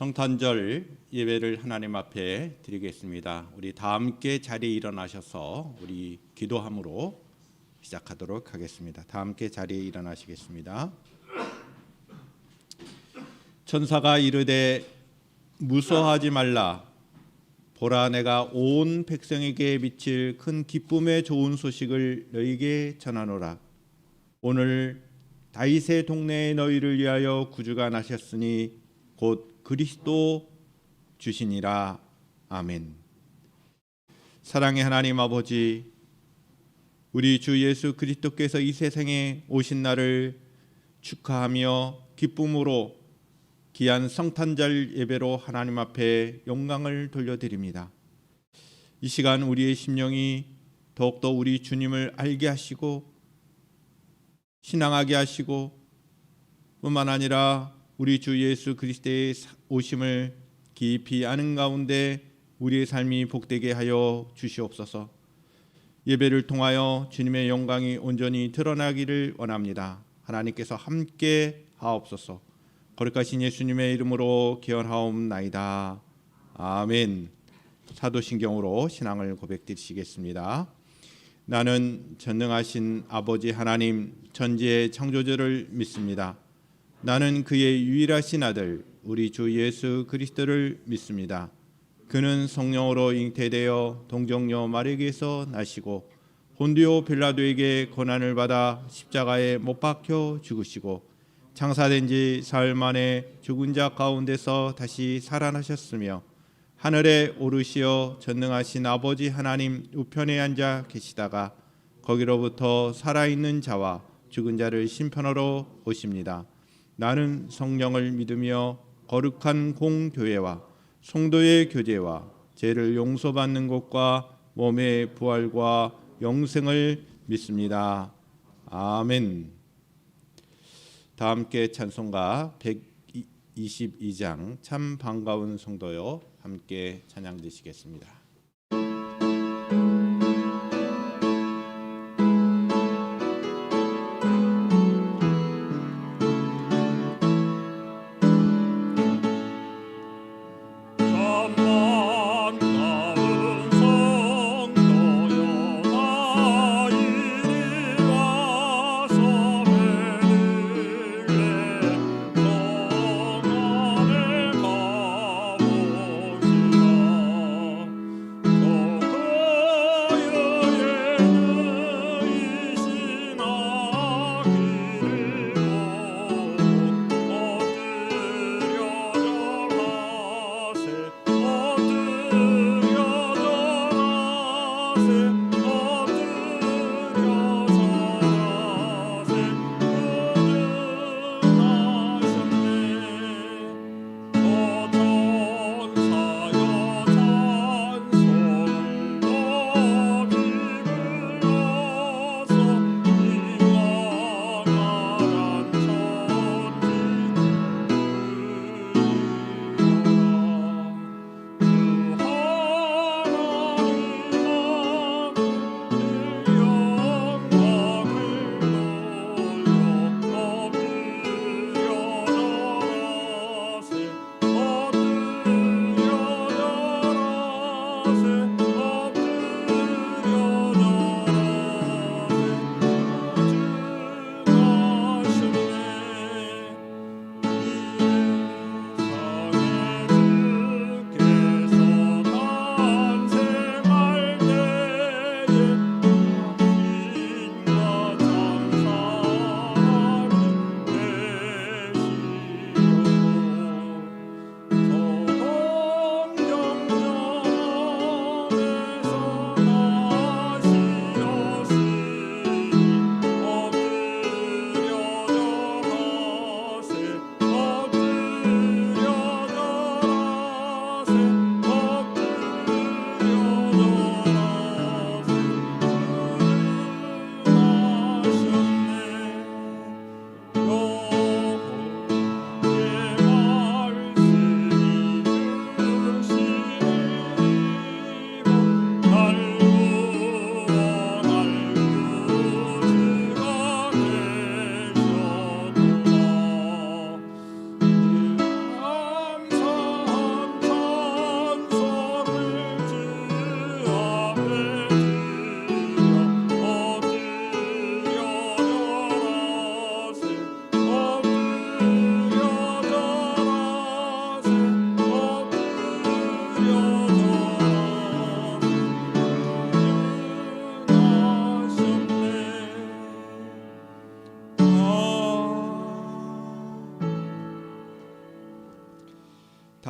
성탄절 예배를 하나님 앞에 드리겠습니다. 우리 다 함께 자리에 일어나셔서 우리 기도함으로 시작하도록 하겠습니다. 다 함께 자리에 일어나시겠습니다. 천사가 이르되 무서워하지 말라. 보라, 내가 온 백성에게 미칠 큰 기쁨의 좋은 소식을 너희에게 전하노라. 오늘 다윗의 동네에 너희를 위하여 구주가 나셨으니 곧 그리스도 주시니라. 아멘. 사랑의 하나님 아버지, 우리 주 예수 그리스도께서 이 세상에 오신 날을 축하하며 기쁨으로 귀한 성탄절 예배로 하나님 앞에 영광을 돌려드립니다. 이 시간 우리의 심령이 더욱더 우리 주님을 알게 하시고 신앙하게 하시고 뿐만 아니라 우리 주 예수 그리스도의 오심을 깊이 아는 가운데 우리의 삶이 복되게 하여 주시옵소서. 예배를 통하여 주님의 영광이 온전히 드러나기를 원합니다. 하나님께서 함께 하옵소서. 거룩하신 예수님의 이름으로 기원하옵나이다. 아멘. 사도신경으로 신앙을 고백드리시겠습니다. 나는 전능하신 아버지 하나님 전지의 창조주를 믿습니다. 나는 그의 유일하신 아들 우리 주 예수 그리스도를 믿습니다. 그는 성령으로 잉태되어 동정녀 마리아에게서 나시고 본디오 빌라도에게 고난을 받아 십자가에 못 박혀 죽으시고 장사된 지 사흘 만에 죽은 자 가운데서 다시 살아나셨으며 하늘에 오르시어 전능하신 아버지 하나님 우편에 앉아 계시다가 거기로부터 살아있는 자와 죽은 자를 심판하러 오십니다. 나는 성령을 믿으며 거룩한 공교회와 성도의 교제와 죄를 용서받는 것과 몸의 부활과 영생을 믿습니다. 아멘. 다 함께 찬송가 122장 참 반가운 성도여 함께 찬양 드리시겠습니다.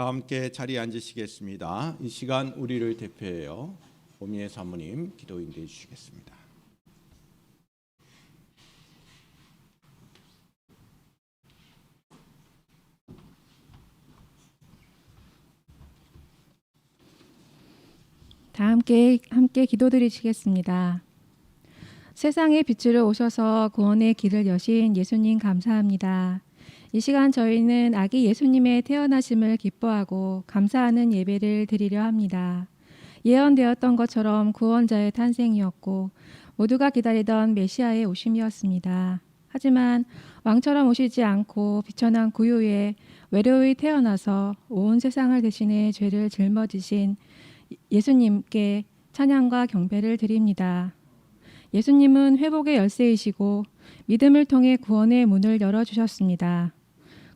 다 함께 자리에 앉으시겠습니다. 이 시간 우리를 대표하여 오미애 사모님 기도 인도해 주시겠습니다. 다 함께 기도드리시겠습니다. 세상의 빛으로 오셔서 구원의 길을 여신 예수님 감사합니다. 이 시간 저희는 아기 예수님의 태어나심을 기뻐하고 감사하는 예배를 드리려 합니다. 예언되었던 것처럼 구원자의 탄생이었고 모두가 기다리던 메시아의 오심이었습니다. 하지만 왕처럼 오시지 않고 비천한 구유에 외로이 태어나서 온 세상을 대신해 죄를 짊어지신 예수님께 찬양과 경배를 드립니다. 예수님은 회복의 열쇠이시고 믿음을 통해 구원의 문을 열어주셨습니다.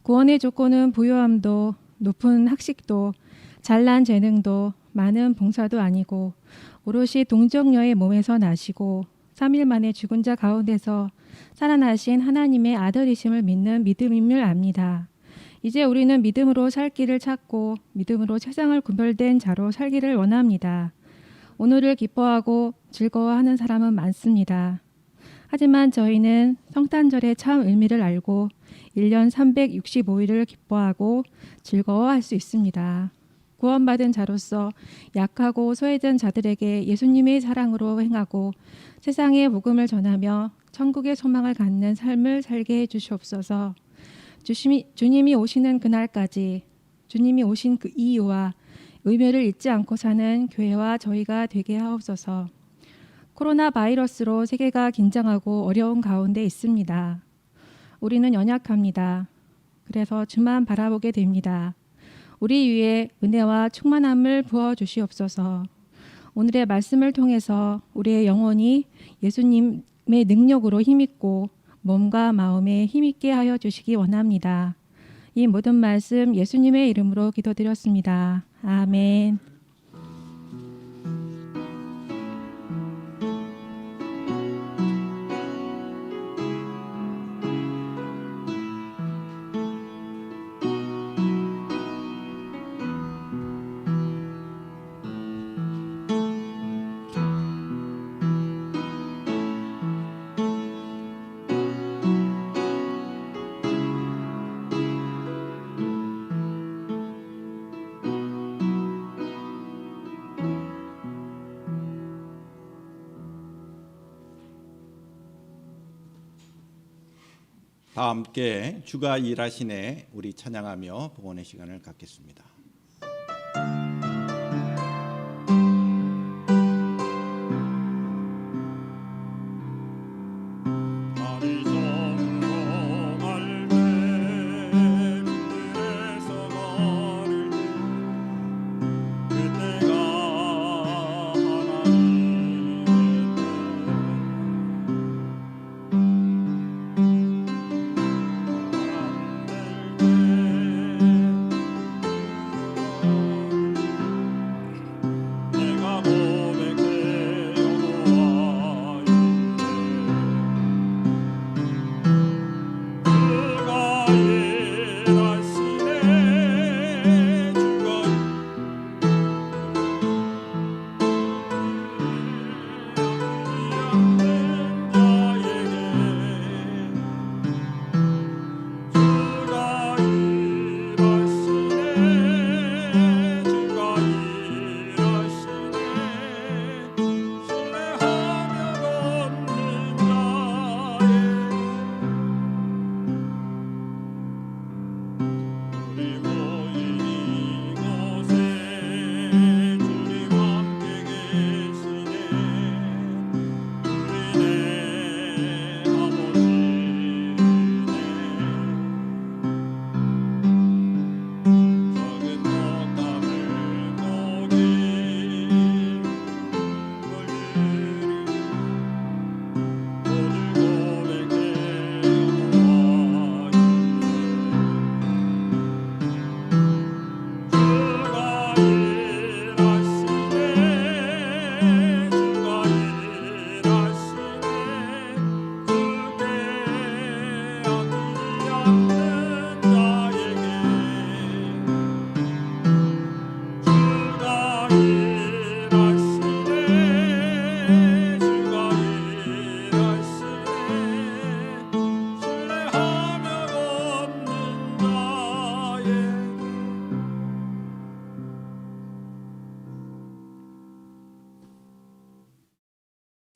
구원의 조건은 부유함도 높은 학식도 잘난 재능도 많은 봉사도 아니고 오롯이 동정녀의 몸에서 나시고 3일 만에 죽은 자 가운데서 살아나신 하나님의 아들이심을 믿는 믿음임을 압니다. 이제 우리는 믿음으로 살 길을 찾고 믿음으로 세상을 구별된 자로 살기를 원합니다. 오늘을 기뻐하고 즐거워하는 사람은 많습니다. 하지만 저희는 성탄절의 참 의미를 알고 1년 365일을 기뻐하고 즐거워할 수 있습니다. 구원받은 자로서 약하고 소외된 자들에게 예수님의 사랑으로 행하고 세상의 복음을 전하며 천국의 소망을 갖는 삶을 살게 해주시옵소서. 주님이 오시는 그날까지 주님이 오신 그 이유와 의미를 잊지 않고 사는 교회와 저희가 되게 하옵소서. 코로나 바이러스로 세계가 긴장하고 어려운 가운데 있습니다. 우리는 연약합니다. 그래서 주만 바라보게 됩니다. 우리 위에 은혜와 충만함을 부어 주시옵소서. 오늘의 말씀을 통해서 우리의 영혼이 예수님의 능력으로 힘있고 몸과 마음에 힘있게 하여 주시기 원합니다. 이 모든 말씀 예수님의 이름으로 기도드렸습니다. 아멘. 다 함께 주가 일하시네 우리 찬양하며 봉헌의 시간을 갖겠습니다.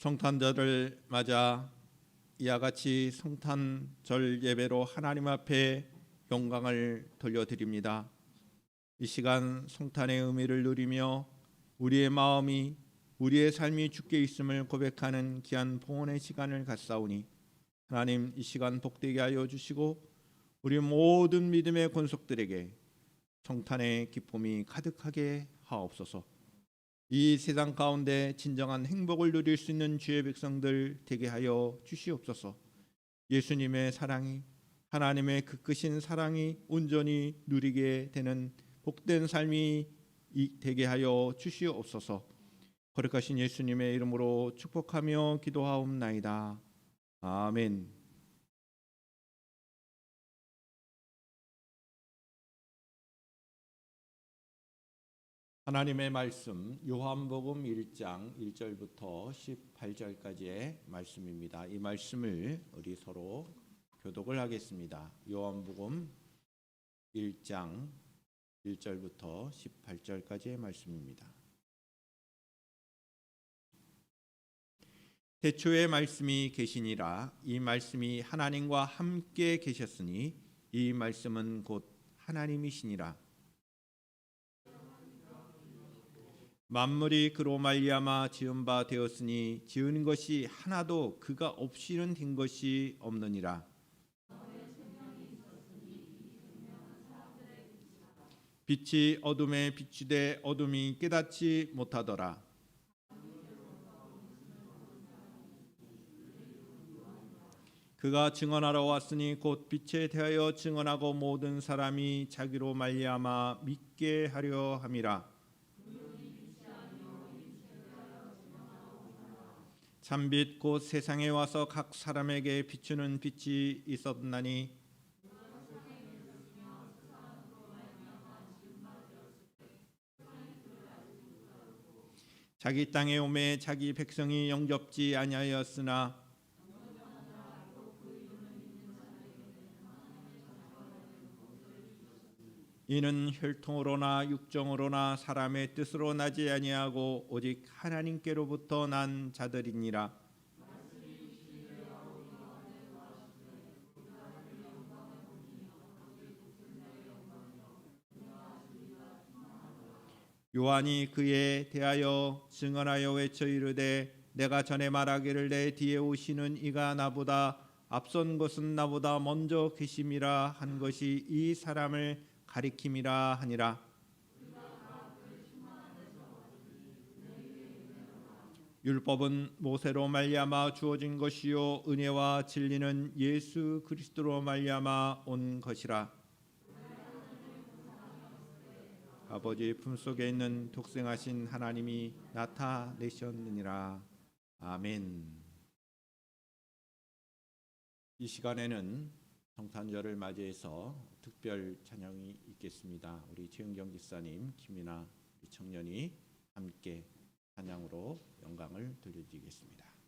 성탄절을 맞아 이와 같이 성탄절 예배로 하나님 앞에 영광을 돌려드립니다. 이 시간 성탄의 의미를 누리며 우리의 마음이 우리의 삶이 주께 있음을 고백하는 귀한 봉헌의 시간을 갖사오니 하나님 이 시간 복되게 하여 주시고 우리 모든 믿음의 권속들에게 성탄의 기쁨이 가득하게 하옵소서. 이 세상 가운데 진정한 행복을 누릴 수 있는 주의 백성들 되게 하여 주시옵소서. 예수님의 사랑이 하나님의 그 크신 사랑이 온전히 누리게 되는 복된 삶이 되게 하여 주시옵소서. 거룩하신 예수님의 이름으로 축복하며 기도하옵나이다. 아멘. 하나님의 말씀 요한복음 1장 1절부터 18절까지의 말씀입니다. 이 말씀을 우리 서로 교독을 하겠습니다. 요한복음 1장 1절부터 18절까지의 말씀입니다. 태초에 말씀이 계시니라. 이 말씀이 하나님과 함께 계셨으니 이 말씀은 곧 하나님이시니라. 만물이 그로 말미암아 지은 바 되었으니 지은 것이 하나도 그가 없이는 된 것이 없느니라. 빛이 어둠에 비추되 어둠이 깨닫지 못하더라. 그가 증언하러 왔으니 곧 빛에 대하여 증언하고 모든 사람이 자기로 말미암아 믿게 하려 함이라. 참빛 곧 세상에 와서 각 사람에게 비추는 빛이 있었나니 자기 땅에 오매 자기 백성이 영접지 아니하였으나 이는 혈통으로나 육정으로나 사람의 뜻으로 나지 아니하고 오직 하나님께로부터 난 자들이니라. 요한이 그에 대하여 증언하여 외쳐 이르되 내가 전에 말하기를 내 뒤에 오시는 이가 나보다 앞선 것은 나보다 먼저 계심이라 한 것이 이 사람을 가리킴이라 하니라. 율법은 모세로 말미암아 주어진 것이요 은혜와 진리는 예수 그리스도로 말미암아 온 것이라. 아버지 품속에 있는 독생하신 하나님이 나타내셨느니라. 아멘. 이 시간에는 성탄절을 맞이해서 특별 찬양이 있겠습니다. 우리 최은경 집사님, 김이나 청년이 함께 찬양으로 영광을 돌려드리겠습니다.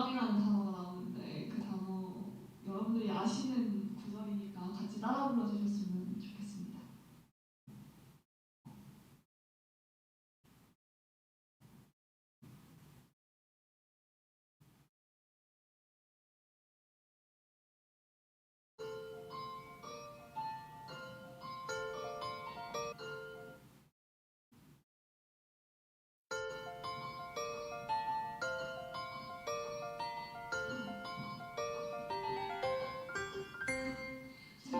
영광이라는 단어가 나오는데 그 단어 여러분들이 아시는 구절이니까 같이 따라 불러주셨으면 좋겠습니다.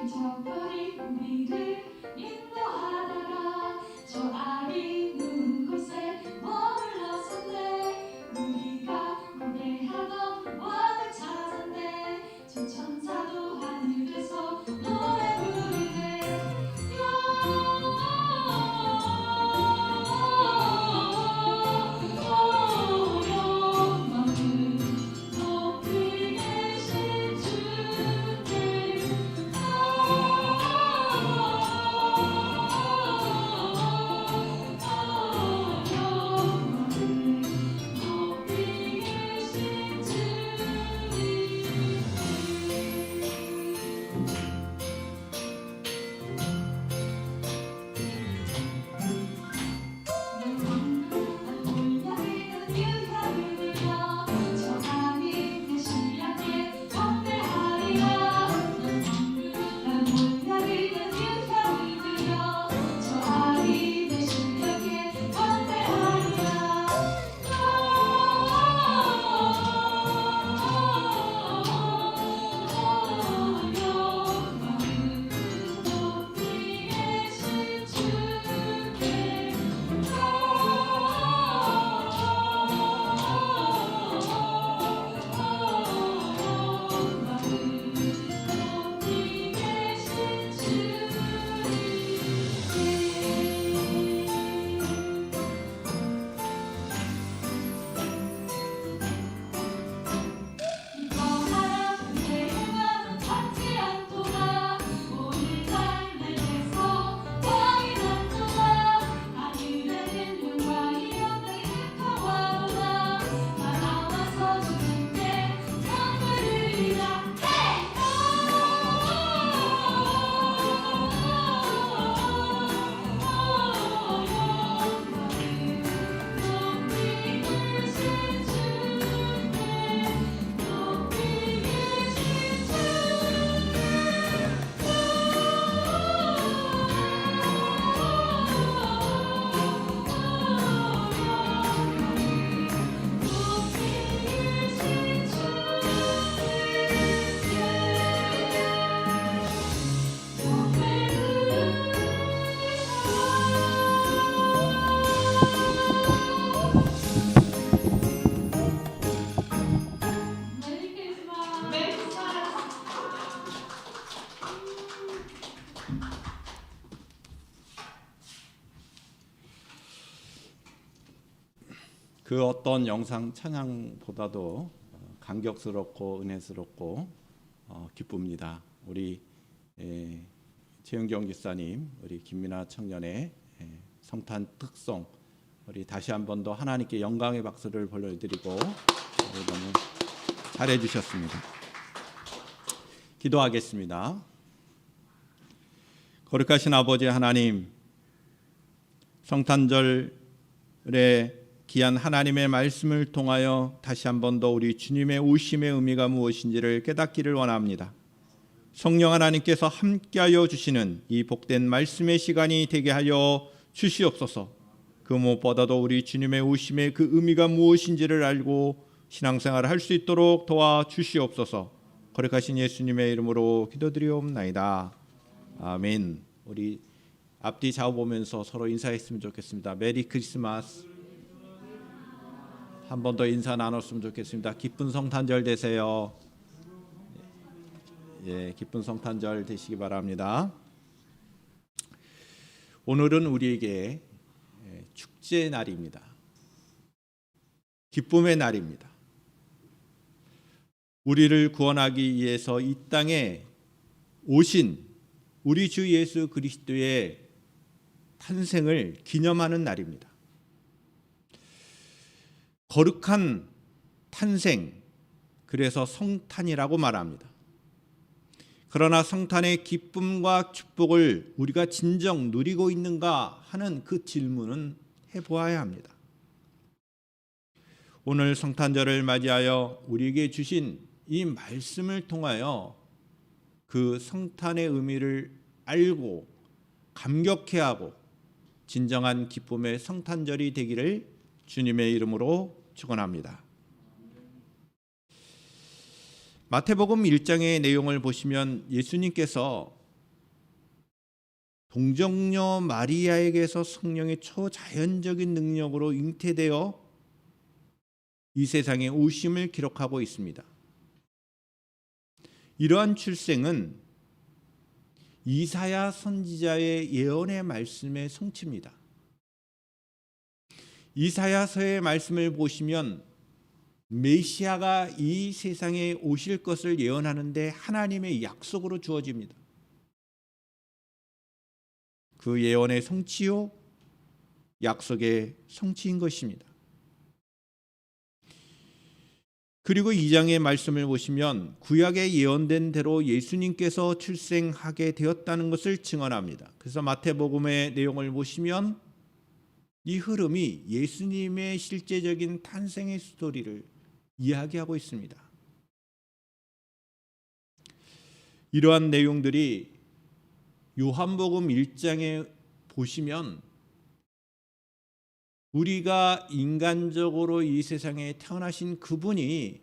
저별이 우리를 인도하다가 저 아기 누운 곳에 머물렀었네. 우리가 고대하던 왕을 찾았네. 저 천사도 하늘에서 노래 부르네. 영광은 높이 계신 주께 그 어떤 영상 찬양보다도 감격스럽고 은혜스럽고 기쁩니다. 우리 최은경 기사님, 우리 김민아 청년의 성탄 특송, 우리 다시 한 번 더 하나님께 영광의 박수를 보내드리고 너무 잘해 주셨습니다. 기도하겠습니다. 거룩하신 아버지 하나님, 성탄절에 귀한 하나님의 말씀을 통하여 다시 한 번 더 우리 주님의 오심의 의미가 무엇인지를 깨닫기를 원합니다. 성령 하나님께서 함께하여 주시는 이 복된 말씀의 시간이 되게 하여 주시옵소서. 그 무엇보다도 우리 주님의 오심의 그 의미가 무엇인지를 알고 신앙생활을 할 수 있도록 도와주시옵소서. 거룩하신 예수님의 이름으로 기도드리옵나이다. 아멘. 우리 앞뒤 좌우 보면서 서로 인사했으면 좋겠습니다. 메리 크리스마스. 한 번 더 인사 나눴으면 좋겠습니다. 기쁜 성탄절 되세요. 예, 기쁜 성탄절 되시기 바랍니다. 오늘은 우리에게 축제의 날입니다. 기쁨의 날입니다. 우리를 구원하기 위해서 이 땅에 오신 우리 주 예수 그리스도의 탄생을 기념하는 날입니다. 거룩한 탄생, 그래서 성탄이라고 말합니다. 그러나 성탄의 기쁨과 축복을 우리가 진정 누리고 있는가 하는 그 질문은 해보아야 합니다. 오늘 성탄절을 맞이하여 우리에게 주신 이 말씀을 통하여 그 성탄의 의미를 알고 감격해하고 진정한 기쁨의 성탄절이 되기를 주님의 이름으로 축원합니다. 마태복음 1장의 내용을 보시면 예수님께서 동정녀 마리아에게서 성령의 초자연적인 능력으로 잉태되어 이 세상에 오심을 기록하고 있습니다. 이러한 출생은 이사야 선지자의 예언의 말씀의 성취입니다. 이사야서의 말씀을 보시면 메시아가 이 세상에 오실 것을 예언하는데 하나님의 약속으로 주어집니다. 그 예언의 성취요, 약속의 성취인 것입니다. 그리고 2장의 말씀을 보시면 구약에 예언된 대로 예수님께서 출생하게 되었다는 것을 증언합니다. 그래서 마태복음의 내용을 보시면 이 흐름이 예수님의 실제적인 탄생의 스토리를 이야기하고 있습니다. 이러한 내용들이 요한복음 1장에 보시면 우리가 인간적으로 이 세상에 태어나신 그분이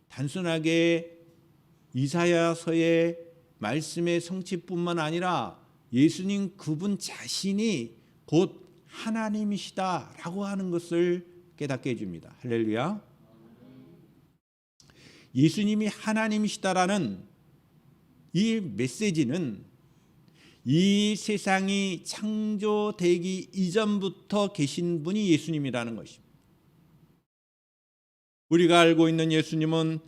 단순하게 이사야서의 말씀의 성취뿐만 아니라 예수님 그분 자신이 곧 하나님이시다라고 하는 것을 깨닫게 해줍니다. 할렐루야. 예수님이 하나님이시다라는 이 메시지는 이 세상이 창조되기 이전부터 계신 분이 예수님이라는 것입니다. 우리가 알고 있는 예수님은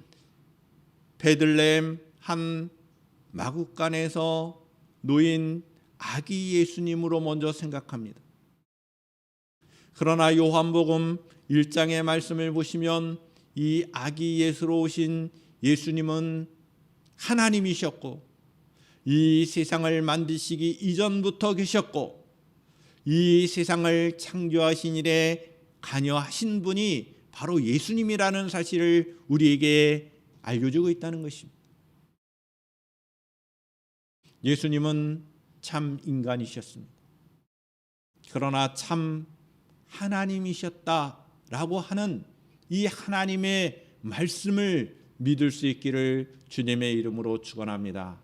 베들레헴 한 마구간에서 놓인 아기 예수님으로 먼저 생각합니다. 그러나 요한복음 1장의 말씀을 보시면 이 아기 예수로 오신 예수님은 하나님이셨고 이 세상을 만드시기 이전부터 계셨고 이 세상을 창조하신 일에 관여하신 분이 바로 예수님이라는 사실을 우리에게 알려주고 있다는 것입니다. 예수님은 참 인간이셨습니다. 그러나 참 하나님이셨다라고 하는 이 하나님의 말씀을 믿을 수 있기를 주님의 이름으로 축원합니다.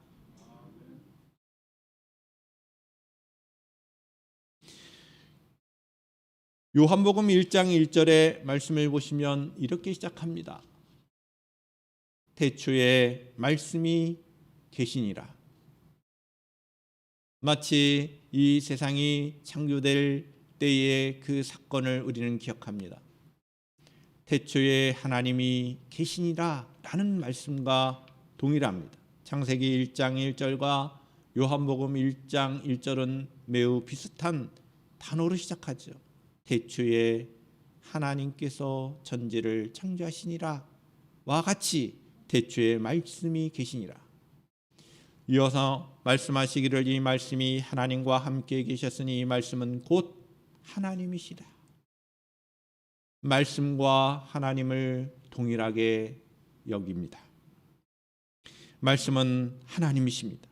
요한복음 1장 1절의 말씀을 보시면 이렇게 시작합니다. 태초에 말씀이 계시니라. 마치 이 세상이 창조될 때의 그 사건을 우리는 기억합니다. 태초에 하나님이 계시니라 라는 말씀과 동일합니다. 창세기 1장 1절과 요한복음 1장 1절은 매우 비슷한 단어로 시작하죠. 태초에 하나님께서 천지를 창조하시니라 와 같이 태초에 말씀이 계시니라. 이어서 말씀하시기를 이 말씀이 하나님과 함께 계셨으니 이 말씀은 곧 하나님이시라. 말씀과 하나님을 동일하게 여깁니다. 말씀은 하나님이십니다.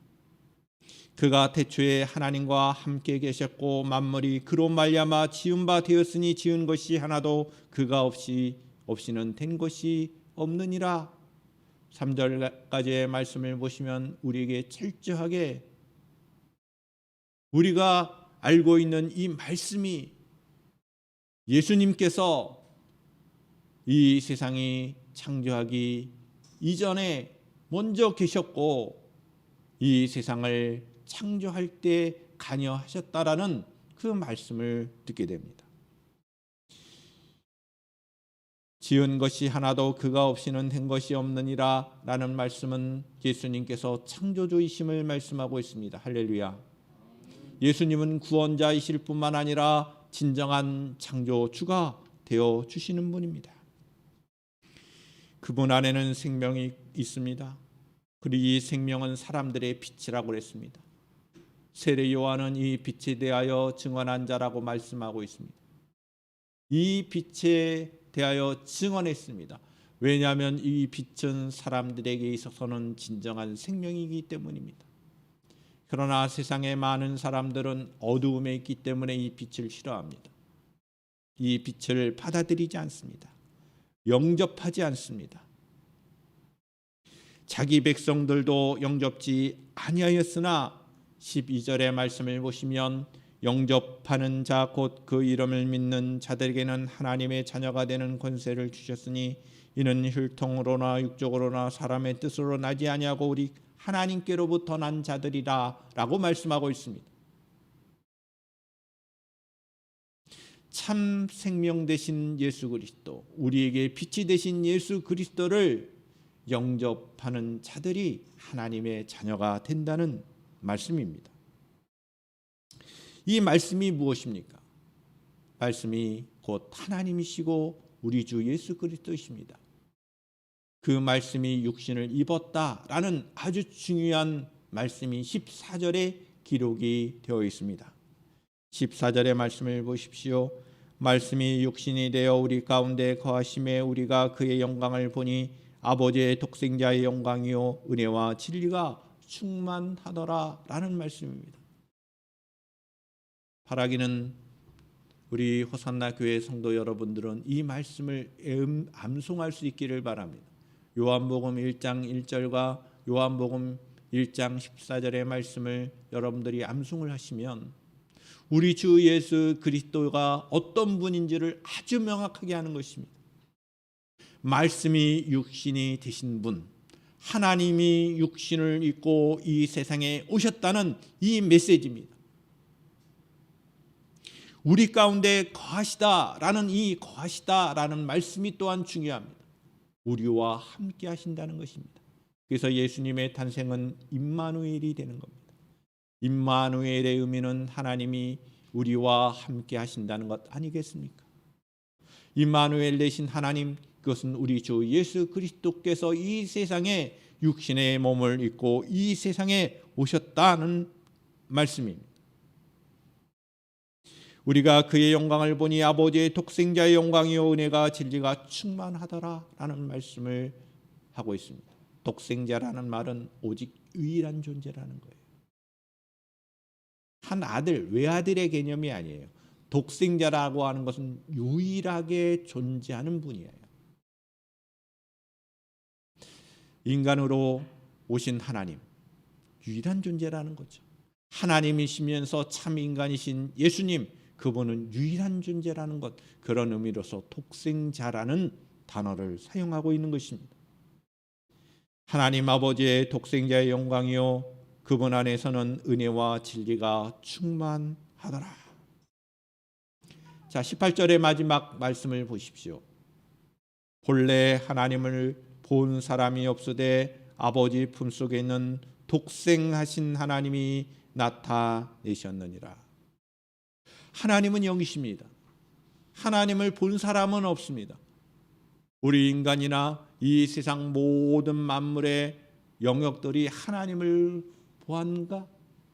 그가 태초에 하나님과 함께 계셨고 만물이 그로 말미암아 지은 바 되었으니 지은 것이 하나도 그가 없이는 된 것이 없느니라. 3절까지의 말씀을 보시면 우리에게 철저하게 우리가 알고 있는 이 말씀이 예수님께서 이 세상이 창조하기 이전에 먼저 계셨고 이 세상을 창조할 때 관여하셨다라는 그 말씀을 듣게 됩니다. 지은 것이 하나도 그가 없이는 된 것이 없느니라 라는 말씀은 예수님께서 창조주이심을 말씀하고 있습니다. 할렐루야. 예수님은 구원자이실 뿐만 아니라 진정한 창조주가 되어 주시는 분입니다. 그분 안에는 생명이 있습니다. 그리고 이 생명은 사람들의 빛이라고 그랬습니다. 세례 요한은 이 빛에 대하여 증언한 자라고 말씀하고 있습니다. 이 빛에 대하여 증언했습니다. 왜냐하면 이 빛은 사람들에게 있어서는 진정한 생명이기 때문입니다. 그러나 세상의 많은 사람들은 어두움에 있기 때문에 이 빛을 싫어합니다. 이 빛을 받아들이지 않습니다. 영접하지 않습니다. 자기 백성들도 영접지 아니하였으나 12절의 말씀을 보시면 영접하는 자 곧 그 이름을 믿는 자들에게는 하나님의 자녀가 되는 권세를 주셨으니 이는 혈통으로나 육적으로나 사람의 뜻으로 나지 아니하고 우리 하나님께로부터 난 자들이라 라고 말씀하고 있습니다. 참 생명 되신 예수 그리스도, 우리에게 빛이 되신 예수 그리스도를 영접하는 자들이 하나님의 자녀가 된다는 말씀입니다. 이 말씀이 무엇입니까? 말씀이 곧 하나님이시고 우리 주 예수 그리스도이십니다. 그 말씀이 육신을 입었다라는 아주 중요한 말씀이 14절에 기록이 되어 있습니다. 14절의 말씀을 보십시오. 말씀이 육신이 되어 우리 가운데 거하심에 우리가 그의 영광을 보니 아버지의 독생자의 영광이요 은혜와 진리가 충만하더라 라는 말씀입니다. 바라기는 우리 호산나 교회 성도 여러분들은 이 말씀을 암송할 수 있기를 바랍니다. 요한복음 1장 1절과 요한복음 1장 14절의 말씀을 여러분들이 암송을 하시면 우리 주 예수 그리스도가 어떤 분인지를 아주 명확하게 하는 것입니다. 말씀이 육신이 되신 분, 하나님이 육신을 입고 이 세상에 오셨다는 이 메시지입니다. 우리 가운데 거하시다라는 이 거하시다라는 말씀이 또한 중요합니다. 우리와 함께 하신다는 것입니다. 그래서 예수님의 탄생은 임마누엘이 되는 겁니다. 임마누엘의 의미는 하나님이 우리와 함께 하신다는 것 아니겠습니까? 임마누엘 되신 하나님, 그것은 우리 주 예수 그리스도께서 이 세상에 육신의 몸을 입고 이 세상에 오셨다는 말씀입니다. 우리가 그의 영광을 보니 아버지의 독생자의 영광이요 은혜가 진리가 충만하더라 라는 말씀을 하고 있습니다. 독생자라는 말은 오직 유일한 존재라는 거예요. 한 아들, 외아들의 개념이 아니에요. 독생자라고 하는 것은 유일하게 존재하는 분이에요. 인간으로 오신 하나님, 유일한 존재라는 거죠. 하나님이시면서 참 인간이신 예수님, 그분은 유일한 존재라는 것, 그런 의미로서 독생자라는 단어를 사용하고 있는 것입니다. 하나님 아버지의 독생자의 영광이요 그분 안에서는 은혜와 진리가 충만하더라. 자, 18절의 마지막 말씀을 보십시오. 본래 하나님을 본 사람이 없으되 아버지 품속에 있는 독생하신 하나님이 나타내셨느니라. 하나님은 영이십니다. 하나님을 본 사람은 없습니다. 우리 인간이나 이 세상 모든 만물의 영역들이 하나님을 보았는가?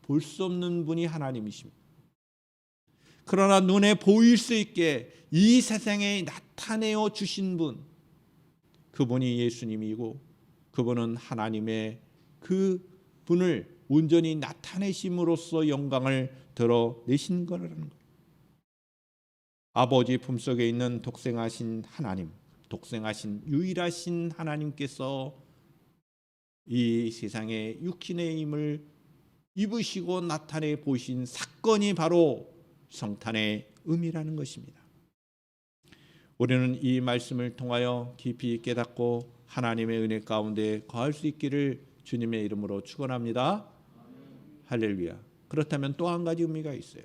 볼 수 없는 분이 하나님이십니다. 그러나 눈에 보일 수 있게 이 세상에 나타내어 주신 분, 그분이 예수님이고 그분은 하나님의 그 분을 온전히 나타내심으로써 영광을 드러내신 거라는 거예요. 아버지 품속에 있는 독생하신 하나님, 독생하신 유일하신 하나님께서 이 세상에 육신의 힘을 입으시고 나타내 보신 사건이 바로 성탄의 의미라는 것입니다. 우리는 이 말씀을 통하여 깊이 깨닫고 하나님의 은혜 가운데 거할 수 있기를 주님의 이름으로 축원합니다. 할렐루야. 그렇다면 또 한 가지 의미가 있어요.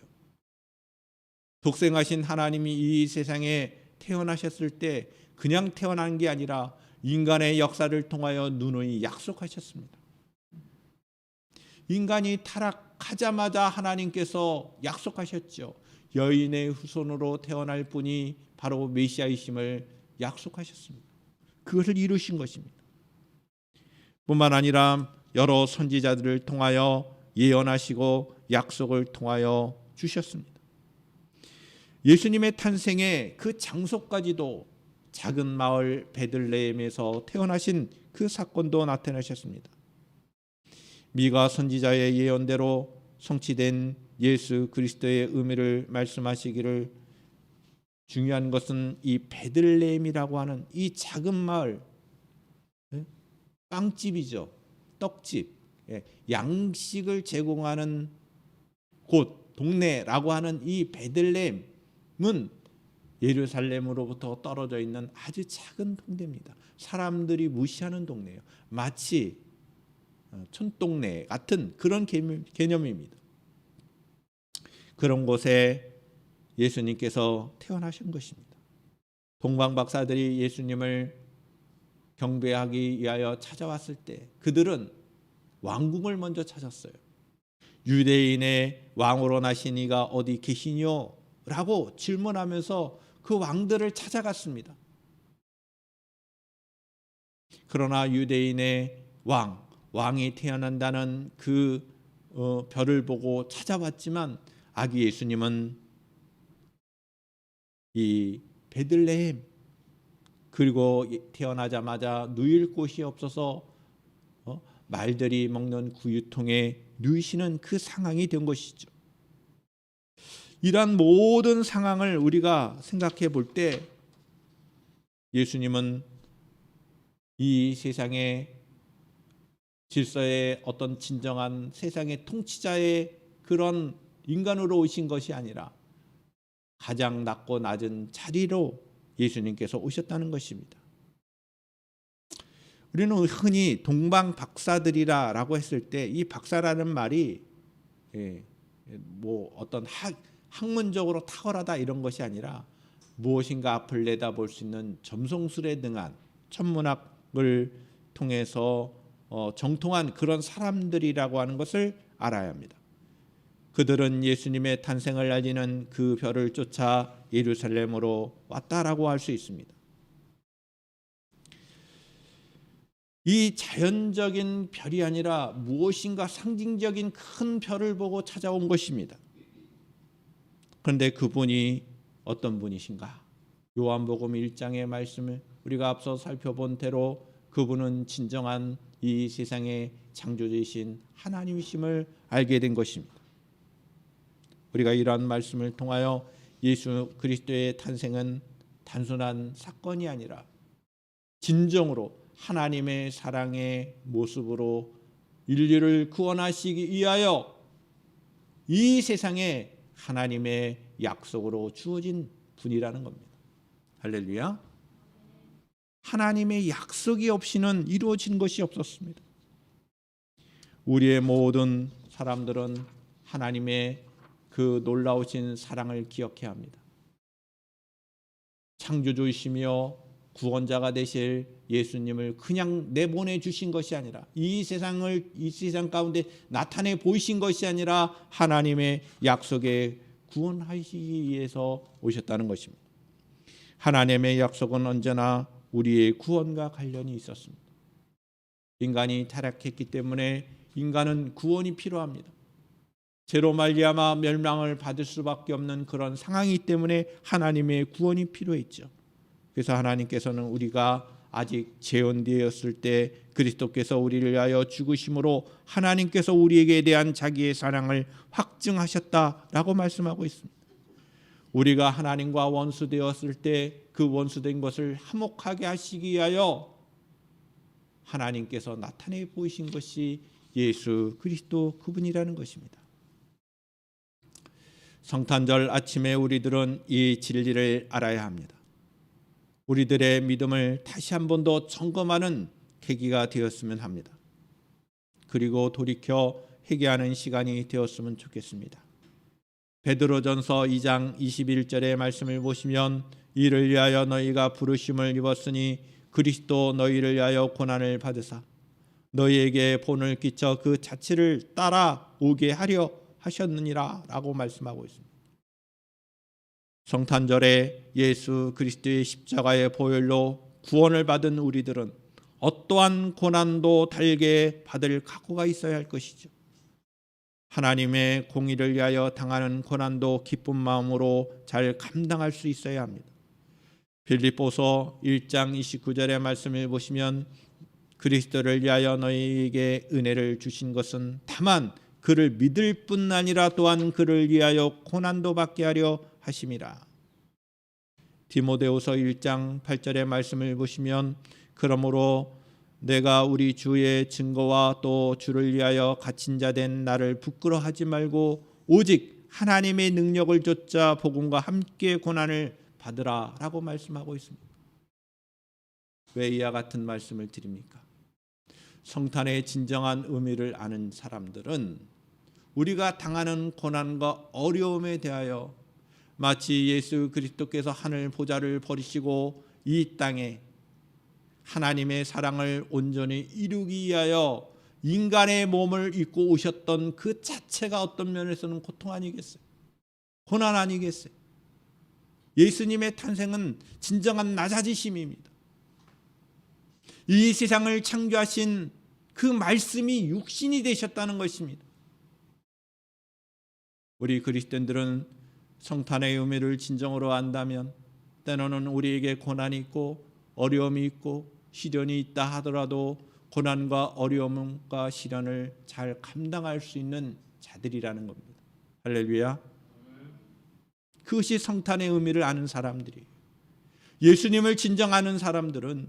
독생하신 하나님이 이 세상에 태어나셨을 때 그냥 태어난 게 아니라 인간의 역사를 통하여 누누이 약속하셨습니다. 인간이 타락하자마자 하나님께서 약속하셨죠. 여인의 후손으로 태어날 분이 바로 메시아이심을 약속하셨습니다. 그것을 이루신 것입니다. 뿐만 아니라 여러 선지자들을 통하여 예언하시고 약속을 통하여 주셨습니다. 예수님의 탄생의 그 장소까지도 작은 마을 베들레헴에서 태어나신 그 사건도 나타내셨습니다. 미가 선지자의 예언대로 성취된 예수 그리스도의 의미를 말씀하시기를 중요한 것은 이 베들레헴이라고 하는 이 작은 마을, 빵집이죠. 떡집, 양식을 제공하는 곳, 동네라고 하는 이 베들레헴은 예루살렘으로부터 떨어져 있는 아주 작은 동네입니다. 사람들이 무시하는 동네예요. 마치 촌동네 같은 그런 개념입니다. 그런 곳에 예수님께서 태어나신 것입니다. 동방 박사들이 예수님을 경배하기 위하여 찾아왔을 때 그들은 왕궁을 먼저 찾았어요. 유대인의 왕으로 나신 이가 어디 계시뇨? 라고 질문하면서 그 왕들을 찾아갔습니다. 그러나 유대인의 왕이 태어난다는 그 별을 보고 찾아왔지만 아기 예수님은 이 베들레헴 그리고 태어나자마자 누일 곳이 없어서 말들이 먹는 구유통에 누이시는 그 상황이 된 것이죠. 이러한 모든 상황을 우리가 생각해 볼 때 예수님은 이 세상의 질서의 어떤 진정한 세상의 통치자의 그런 인간으로 오신 것이 아니라 가장 낮고 낮은 자리로 예수님께서 오셨다는 것입니다. 우리는 흔히 동방 박사들이라고 했을 때 이 박사라는 말이 뭐 어떤 학문적으로 탁월하다 이런 것이 아니라 무엇인가 앞을 내다볼 수 있는 점성술에 등한 천문학을 통해서 정통한 그런 사람들이라고 하는 것을 알아야 합니다. 그들은 예수님의 탄생을 알리는 그 별을 쫓아 예루살렘으로 왔다라고 할 수 있습니다. 이 자연적인 별이 아니라 무엇인가 상징적인 큰 별을 보고 찾아온 것입니다. 그런데 그분이 어떤 분이신가? 요한복음 1장의 말씀을 우리가 앞서 살펴본 대로 그분은 진정한 이 세상의 창조주이신 하나님이심을 알게 된 것입니다. 우리가 이러한 말씀을 통하여 예수 그리스도의 탄생은 단순한 사건이 아니라 진정으로 하나님의 사랑의 모습으로 인류를 구원하시기 위하여 이 세상에 하나님의 약속으로 주어진 분이라는 겁니다. 할렐루야. 하나님의 약속이 없이는 이루어진 것이 없었습니다. 우리의 모든 사람들은 하나님의 그 놀라우신 사랑을 기억해야 합니다. 창조주이시며 구원자가 되실 예수님을 그냥 내보내 주신 것이 아니라 이 세상 가운데 나타내 보이신 것이 아니라 하나님의 약속에 구원하시기 위해서 오셨다는 것입니다. 하나님의 약속은 언제나 우리의 구원과 관련이 있었습니다. 인간이 타락했기 때문에 인간은 구원이 필요합니다. 죄로 말미암아 멸망을 받을 수밖에 없는 그런 상황이기 때문에 하나님의 구원이 필요했죠. 그래서 하나님께서는 우리가 아직 재혼되었을 때 그리스도께서 우리를 위하여 죽으심으로 하나님께서 우리에게 대한 자기의 사랑을 확증하셨다라고 말씀하고 있습니다. 우리가 하나님과 원수되었을 때 그 원수된 것을 화목하게 하시기 위하여 하나님께서 나타내 보이신 것이 예수 그리스도 그분이라는 것입니다. 성탄절 아침에 우리들은 이 진리를 알아야 합니다. 우리들의 믿음을 다시 한 번 더 점검하는 계기가 되었으면 합니다. 그리고 돌이켜 회개하는 시간이 되었으면 좋겠습니다. 베드로전서 2장 21절의 말씀을 보시면 이를 위하여 너희가 부르심을 입었으니 그리스도 너희를 위하여 고난을 받으사 너희에게 본을 끼쳐 그 자취를 따라오게 하려 하셨느니라 라고 말씀하고 있습니다. 성탄절에 예수 그리스도의 십자가의 보혈로 구원을 받은 우리들은 어떠한 고난도 달게 받을 각오가 있어야 할 것이죠. 하나님의 공의를 위하여 당하는 고난도 기쁜 마음으로 잘 감당할 수 있어야 합니다. 빌립보서 1장 29절의 말씀을 보시면 그리스도를 위하여 너희에게 은혜를 주신 것은 다만 그를 믿을 뿐 아니라 또한 그를 위하여 고난도 받게 하려 하심이라. 디모데후서 1장 8절의 말씀을 보시면 그러므로 내가 우리 주의 증거와 또 주를 위하여 갇힌 자 된 나를 부끄러워하지 말고 오직 하나님의 능력을 좇아 복음과 함께 고난을 받으라 라고 말씀하고 있습니다. 왜 이와 같은 말씀을 드립니까? 성탄의 진정한 의미를 아는 사람들은 우리가 당하는 고난과 어려움에 대하여 마치 예수 그리스도께서 하늘 보좌를 버리시고 이 땅에 하나님의 사랑을 온전히 이루기 위하여 인간의 몸을 입고 오셨던 그 자체가 어떤 면에서는 고통 아니겠어요? 고난 아니겠어요? 예수님의 탄생은 진정한 낮아지심입니다. 이 세상을 창조하신 그 말씀이 육신이 되셨다는 것입니다. 우리 그리스도인들은 성탄의 의미를 진정으로 안다면 때로는 우리에게 고난이 있고 어려움이 있고 시련이 있다 하더라도 고난과 어려움과 시련을 잘 감당할 수 있는 자들이라는 겁니다. 할렐루야. 그것이 성탄의 의미를 아는 사람들이에요. 예수님을 진정 아는 사람들은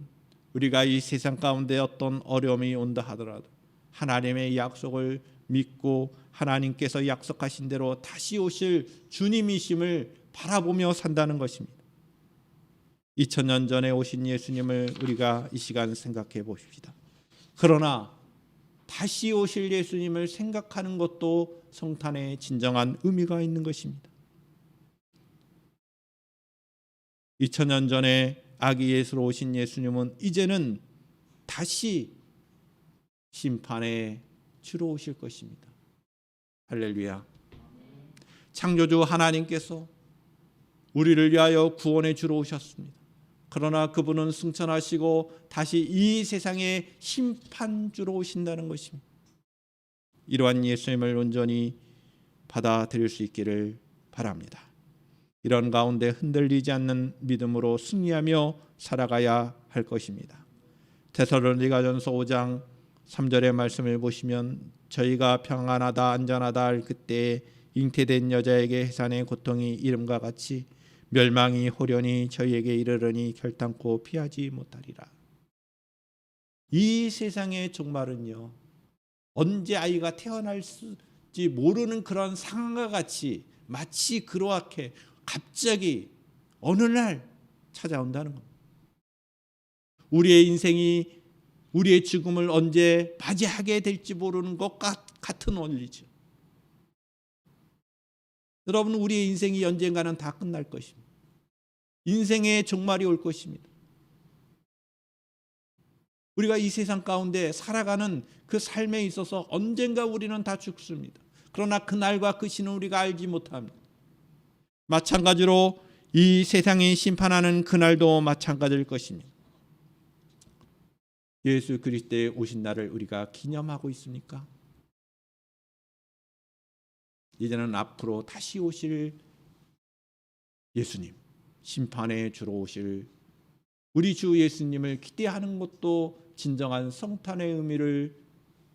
우리가 이 세상 가운데 어떤 어려움이 온다 하더라도 하나님의 약속을 믿고 하나님께서 약속하신 대로 다시 오실 주님이심을 바라보며 산다는 것입니다. 2000년 전에 오신 예수님을 우리가 이 시간 생각해 봅시다. 그러나 다시 오실 예수님을 생각하는 것도 성탄의 진정한 의미가 있는 것입니다. 2000년 전에 아기 예수로 오신 예수님은 이제는 다시 심판의 주로 오실 것입니다. 할렐루야. 창조주 하나님께서 우리를 위하여 구원의 주로 오셨습니다. 그러나 그분은 승천하시고 다시 이 세상의 심판주로 오신다는 것입니다. 이러한 예수님을 온전히 받아들일 수 있기를 바랍니다. 이런 가운데 흔들리지 않는 믿음으로 승리하며 살아가야 할 것입니다. 데살로니가전서 5장 3절의 말씀을 보시면 저희가 평안하다 안전하다 할 그때에 잉태된 여자에게 해산의 고통이 이름과 같이 멸망이 호련히 저희에게 이르르니 결단코 피하지 못하리라. 이 세상의 종말은요, 언제 아이가 태어날지 모르는 그런 상황과 같이 마치 그렇게 갑자기 어느 날 찾아온다는 겁니다. 우리의 인생이 우리의 죽음을 언제 맞이하게 될지 모르는 것 같은 원리죠. 여러분, 우리의 인생이 언젠가는 다 끝날 것입니다. 인생의 종말이 올 것입니다. 우리가 이 세상 가운데 살아가는 그 삶에 있어서 언젠가 우리는 다 죽습니다. 그러나 그날과 그 시는 우리가 알지 못합니다. 마찬가지로 이 세상이 심판하는 그날도 마찬가지일 것입니다. 예수 그리스도의 오신 날을 우리가 기념하고 있습니까? 이제는 앞으로 다시 오실 예수님, 심판의 주로 오실 우리 주 예수님을 기대하는 것도 진정한 성탄의 의미를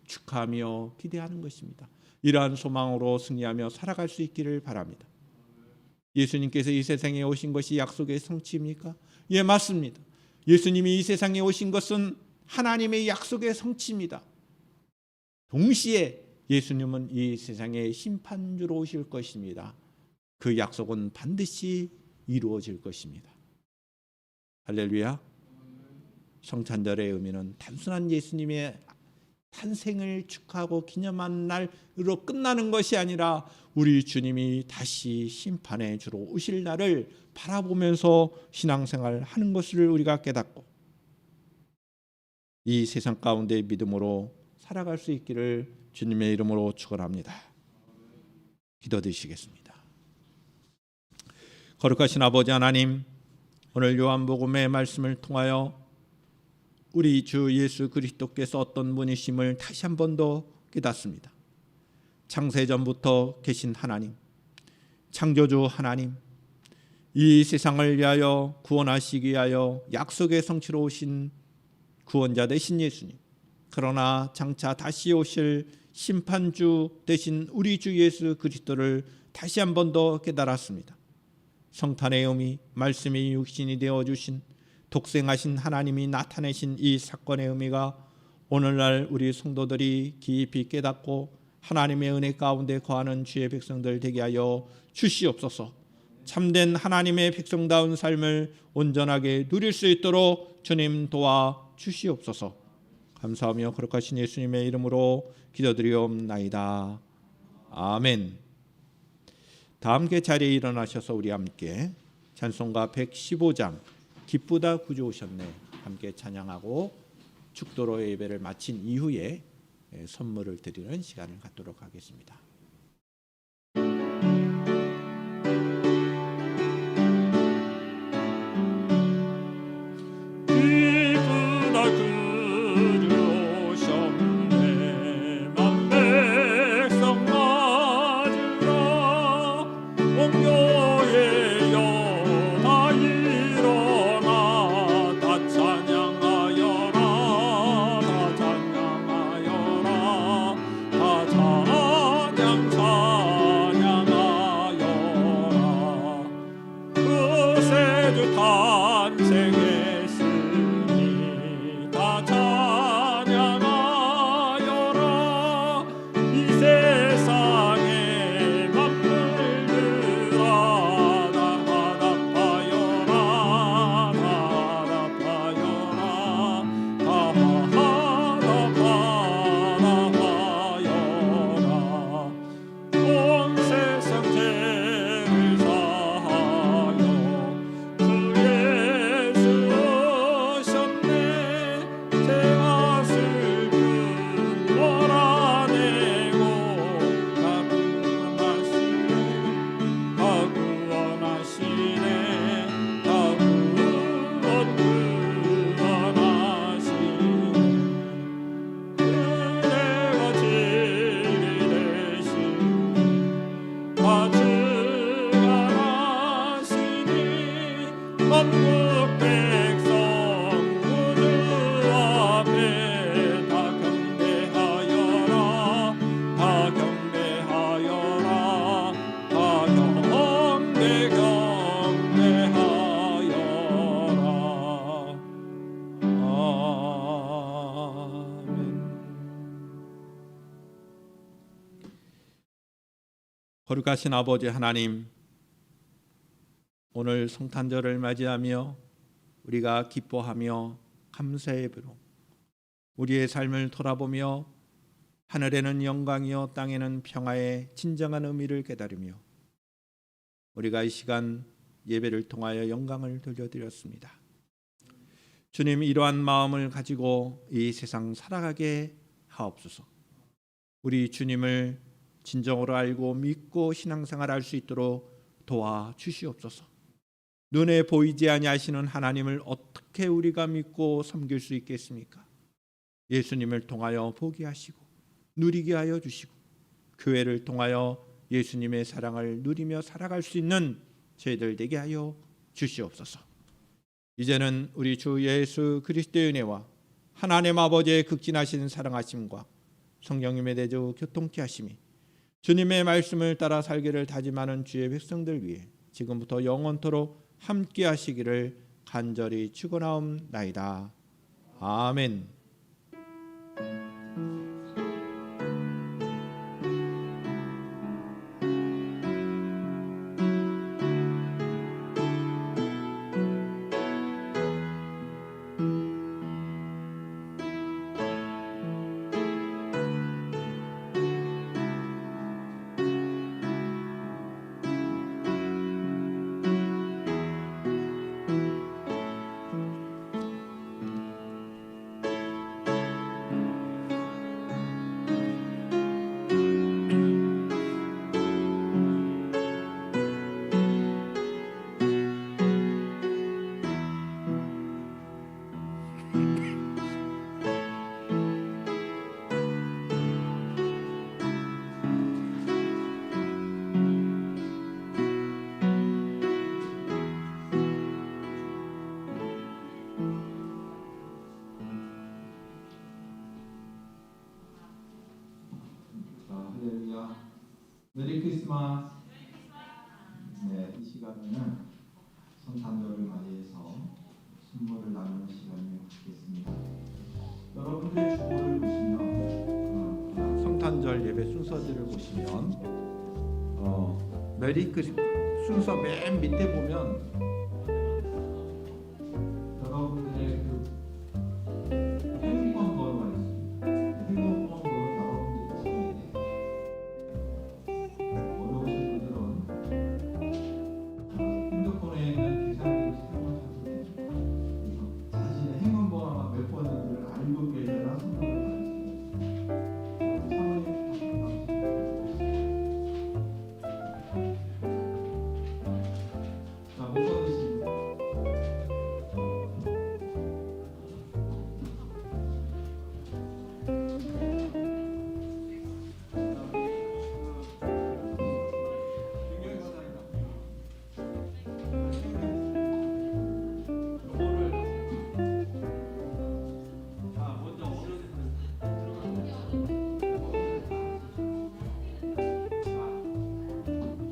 축하하며 기대하는 것입니다. 이러한 소망으로 승리하며 살아갈 수 있기를 바랍니다. 예수님께서 이 세상에 오신 것이 약속의 성취입니까? 예, 맞습니다. 예수님이 이 세상에 오신 것은 하나님의 약속의 성취입니다. 동시에 예수님은 이 세상의 심판주로 오실 것입니다. 그 약속은 반드시 이루어질 것입니다. 할렐루야. 성탄절의 의미는 단순한 예수님의 탄생을 축하하고 기념하는 날으로 끝나는 것이 아니라 우리 주님이 다시 심판의 주로 오실 날을 바라보면서 신앙생활을 하는 것을 우리가 깨닫고 이 세상 가운데 믿음으로 살아갈 수 있기를 주님의 이름으로 축원합니다. 기도드리시겠습니다. 거룩하신 아버지 하나님, 오늘 요한복음의 말씀을 통하여 우리 주 예수 그리스도께서 어떤 분이심을 다시 한 번 더 깨닫습니다. 창세전부터 계신 하나님, 창조주 하나님, 이 세상을 위하여 구원하시기 위하여 약속의 성취로 오신 구원자 되신 예수님, 그러나 장차 다시 오실 심판주 되신 우리 주 예수 그리스도를 다시 한 번 더 깨달았습니다. 성탄의 의미, 말씀이 육신이 되어주신 독생하신 하나님이 나타내신 이 사건의 의미가 오늘날 우리 성도들이 깊이 깨닫고 하나님의 은혜 가운데 거하는 주의 백성들 되게 하여 주시옵소서. 참된 하나님의 백성다운 삶을 온전하게 누릴 수 있도록 주님 도와 주시옵소서. 감사하며 거룩하신 예수님의 이름으로 기도드리옵나이다. 아멘. 다 함께 자리에 일어나셔서 우리 함께 찬송가 115장 기쁘다 구주 오셨네 함께 찬양하고 축도로 예배를 마친 이후에 선물을 드리는 시간을 갖도록 하겠습니다. 기쁘다 구주 오셨네 만 백성 맞으라 옥교회여 다 일어나 다 찬양하여라 다 찬양하여라 다 찬양하여라 그 세주 탄생했으니 다 찬양하여라 이 세상의 만물들아 다 화답하여라 다 화답하여라 다 화답하여라 온 세상 죄를 사하여 주 예수 오셨네 죄와 슬픔 몰아내고 다 구원하시네 다 구원하시네 다 구원하시네 은혜가 진리 되시니 다 증언하시니 만국 백성 구주 앞에 다 경배하여라 다 경배하여라 다 경배하여라. 아멘. 거룩하신 아버지 하나님, 오늘 성탄절을 맞이하며 우리가 기뻐하며 감사의 배로 우리의 삶을 돌아보며 하늘에는 영광이요 땅에는 평화의 진정한 의미를 깨달으며 우리가 이 시간 예배를 통하여 영광을 돌려드렸습니다. 주님, 이러한 마음을 가지고 이 세상 살아가게 하옵소서. 우리 주님을 진정으로 알고 믿고 신앙생활 할 수 있도록 도와주시옵소서. 눈에 보이지 아니하시는 하나님을 어떻게 우리가 믿고 섬길 수 있겠습니까? 예수님을 통하여 보게 하시고 누리게 하여 주시고 교회를 통하여 예수님의 사랑을 누리며 살아갈 수 있는 저희들 되게 하여 주시옵소서. 이제는 우리 주 예수 그리스도의 은혜와 하나님 아버지의 극진하신 사랑하심과 성령님의 대조 교통케 하심이 주님의 말씀을 따라 살기를 다짐하는 주의 백성들 위해 지금부터 영원토록 함께 하시기를 간절히 축원하옵나이다. 아멘. 할렐루야. 메리 크리스마스. 네, 이 시간에는 성탄절을 맞이해서 선물을 나누는 시간을 갖겠습니다. 여러분들의 주보를 보시면 성탄절 예배 순서들을 보시면 메리 크리스마스 순서 맨 밑에 보면 여러분들의 그 행운번호가 있습니다. 행운번호를 여러분들이 찾아야 돼요. 어려우신 분들은 핸드폰에 있는 계산기를 사용하셔도 됩니다. 그래서 자신의 행운번호가 몇 번인지를 알고 계셔야 선물을 받을 수 있습니다. 자, 못 받으십니다.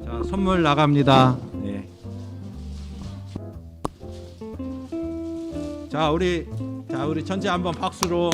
자, 선물 나갑니다. 네. 자, 우리 전체 한번 박수로